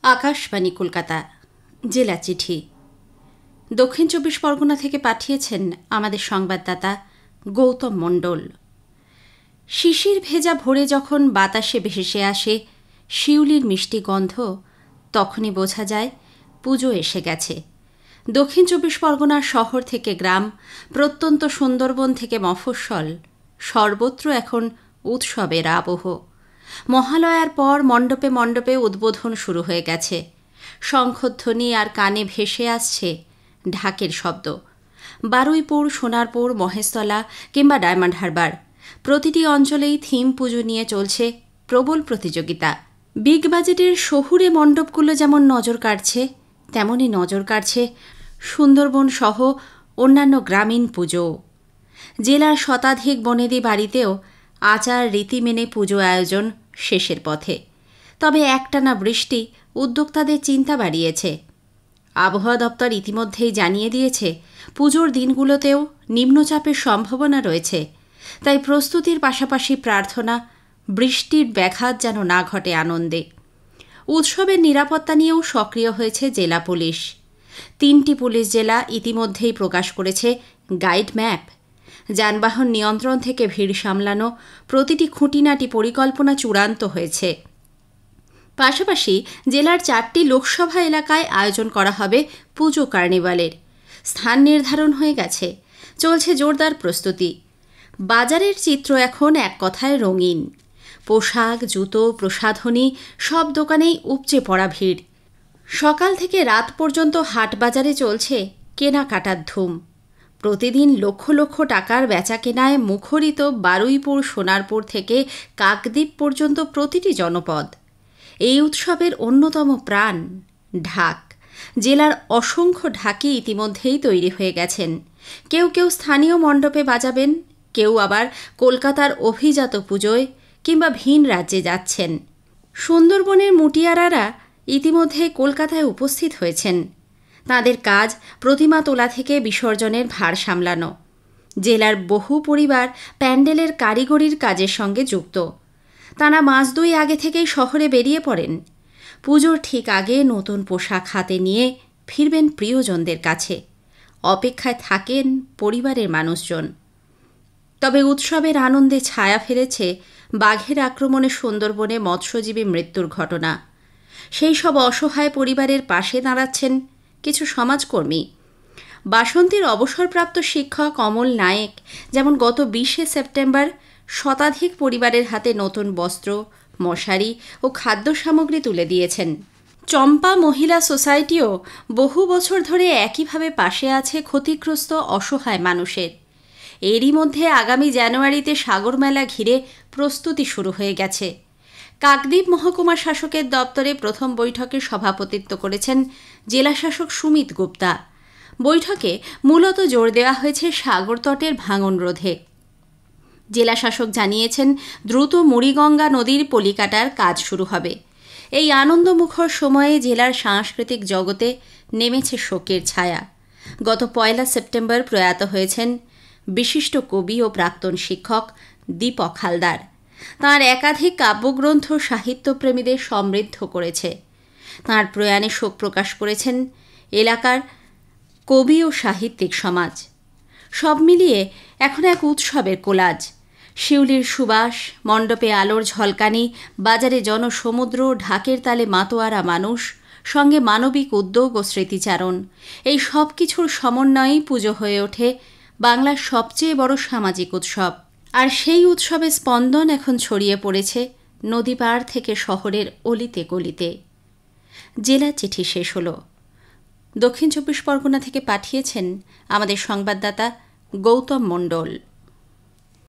आकाशवाणी कलकाता জেলা চিঠি দক্ষিণ চব্বিশ পরগনা থেকে পাঠিয়েছেন আমাদের সংবাদদাতা গৌতম মণ্ডল। শিশির ভেজা ভোরে যখন বাতাসে ভেসে আসে শিউলির মিষ্টি গন্ধ, তখনই বোঝা যায় পুজো এসে গেছে। দক্ষিণ চব্বিশ পরগনার শহর থেকে গ্রাম, প্রত্যন্ত সুন্দরবন থেকে মফস্বল, সর্বত্র এখন উৎসবের আবহ। মহালয়ার পর মণ্ডপে মণ্ডপে উদ্বোধন শুরু হয়ে গেছে। শঙ্খধ্বনি আর কানে ভেসে আসছে ঢাকের শব্দ। বারুইপুর, সোনারপুর, মহেশতলা কিংবা ডায়মন্ড হারবার, প্রতিটি অঞ্চলেই থিম পুজো নিয়ে চলছে প্রবল প্রতিযোগিতা। বিগ বাজেটের শহুরে মণ্ডপগুলো যেমন নজর কাড়ছে, তেমনই নজর কাড়ছে সুন্দরবন সহ অন্যান্য গ্রামীণ পুজো। জেলার শতাধিক বনেদি বাড়িতেও আচার রীতি মেনে পুজো আয়োজন শেষের পথে। তবে একটানা বৃষ্টি উদ্যোক্তাদের চিন্তা বাড়িয়েছে। আবহাওয়া দপ্তর ইতিমধ্যেই জানিয়ে দিয়েছে পুজোর দিনগুলোতেও নিম্নচাপের সম্ভাবনা রয়েছে। তাই প্রস্তুতির পাশাপাশি প্রার্থনা, বৃষ্টির ব্যাঘাত যেন না ঘটে আনন্দে। উৎসবের নিরাপত্তা নিয়েও সক্রিয় হয়েছে জেলা পুলিশ। 3টি পুলিশ জেলা ইতিমধ্যেই প্রকাশ করেছে গাইড ম্যাপ। যানবাহন নিয়ন্ত্রণ থেকে ভিড় সামলানো, প্রতিটি খুঁটিনাটি পরিকল্পনা চূড়ান্ত হয়েছে। পাশাপাশি জেলার 4টি লোকসভা এলাকায় আয়োজন করা হবে পুজো কার্নিভালের। স্থান নির্ধারণ হয়ে গেছে, চলছে জোরদার প্রস্তুতি। বাজারের চিত্র এখন এক কথায় রঙিন। পোশাক, জুতো, প্রসাধনী সব দোকানেই উপচে পড়া ভিড়। সকাল থেকে রাত পর্যন্ত হাট বাজারে চলছে কেনাকাটার ধুম। প্রতিদিন লক্ষ লক্ষ টাকার বেচা কেনায় মুখরিত বারুইপুর, সোনারপুর থেকে কাকদ্বীপ পর্যন্ত প্রতিটি জনপদ। এই উৎসবের অন্যতম প্রাণ ঢাক। জেলার অসংখ্য ঢাকি ইতিমধ্যেই তৈরি হয়ে গেছেন। কেউ কেউ স্থানীয় মণ্ডপে বাজাবেন, কেউ আবার কলকাতার অভিজাত পুজোয় কিংবা ভিন রাজ্যে যাচ্ছেন। সুন্দরবনের মুটিয়ারারা ইতিমধ্যে কলকাতায় উপস্থিত হয়েছেন। তাঁদের কাজ প্রতিমা তোলা থেকে বিসর্জনের ভার সামলানো। জেলার বহু পরিবার প্যান্ডেলের কারিগরির কাজের সঙ্গে যুক্ত। তাঁরা মাস 2 আগে থেকেই শহরে বেরিয়ে পড়েন। পুজোর ঠিক আগে নতুন পোশাক হাতে নিয়ে ফিরবেন প্রিয়জনদের কাছে। অপেক্ষায় থাকেন পরিবারের মানুষজন। তবে উৎসবের আনন্দে ছায়া ফেলেছে বাঘের আক্রমণে সুন্দরবনে মৎস্যজীবী মৃত্যুর ঘটনা। সেই সব অসহায় পরিবারের পাশে দাঁড়াচ্ছেন কিছু সমাজকর্মী। বাসন্তীর অবসরপ্রাপ্ত শিক্ষক অমল নায়েক যেমন গত 20শে সেপ্টেম্বর শতাধিক পরিবারের হাতে নতুন বস্ত্র, মশারি ও খাদ্য সামগ্রী তুলে দিয়েছেন। চম্পা মহিলা সোসাইটিও বহু বছর ধরে একইভাবে পাশে আছে ক্ষতিগ্রস্ত অসহায় মানুষের। এরই মধ্যে আগামী জানুয়ারিতে সাগর মেলা ঘিরে প্রস্তুতি শুরু হয়ে গেছে। কাকদ্বীপ মহকুমা শাসকের দপ্তরে প্রথম বৈঠকে সভাপতিত্ব করেছেন জেলাশাসক সুমিত গুপ্তা। বৈঠকে মূলত জোর দেওয়া হয়েছে সাগর তটের ভাঙন রোধে। জেলাশাসক জানিয়েছেন দ্রুত মুড়িগঙ্গা নদীর পলি কাটার কাজ শুরু হবে। এই আনন্দমুখর সময়ে জেলার সাংস্কৃতিক জগতে নেমেছে শোকের ছায়া। গত 1 সেপ্টেম্বর প্রয়াত হয়েছেন বিশিষ্ট কবি ও প্রাক্তন শিক্ষক দীপক হালদার। তাঁর একাধিক কাব্যগ্রন্থ সাহিত্যপ্রেমীদের সমৃদ্ধ করেছে। তাঁর প্রয়াণে শোক প্রকাশ করেছেন এলাকার কবি ও সাহিত্যিক সমাজ। সব মিলিয়ে এখন এক উৎসবের কোলাজ। শিউলির সুবাস, মণ্ডপে আলোর ঝলকানি, বাজারে জনসমুদ্র, ঢাকের তালে মাতোয়ারা মানুষ, সঙ্গে মানবিক উদ্যোগ ও স্মৃতিচারণ, এই সব কিছুর সমন্বয়েই পুজো হয়ে ওঠে বাংলার সবচেয়ে বড় সামাজিক উৎসব। আর সেই উৎসবের স্পন্দন এখন ছড়িয়ে পড়েছে নদী পাড় থেকে শহরের অলিতে গলিতে। জেলা চিঠি শেষ হল। দক্ষিণ চব্বিশ পরগনা থেকে পাঠিয়েছেন আমাদের সংবাদদাতা গৌতম মণ্ডল।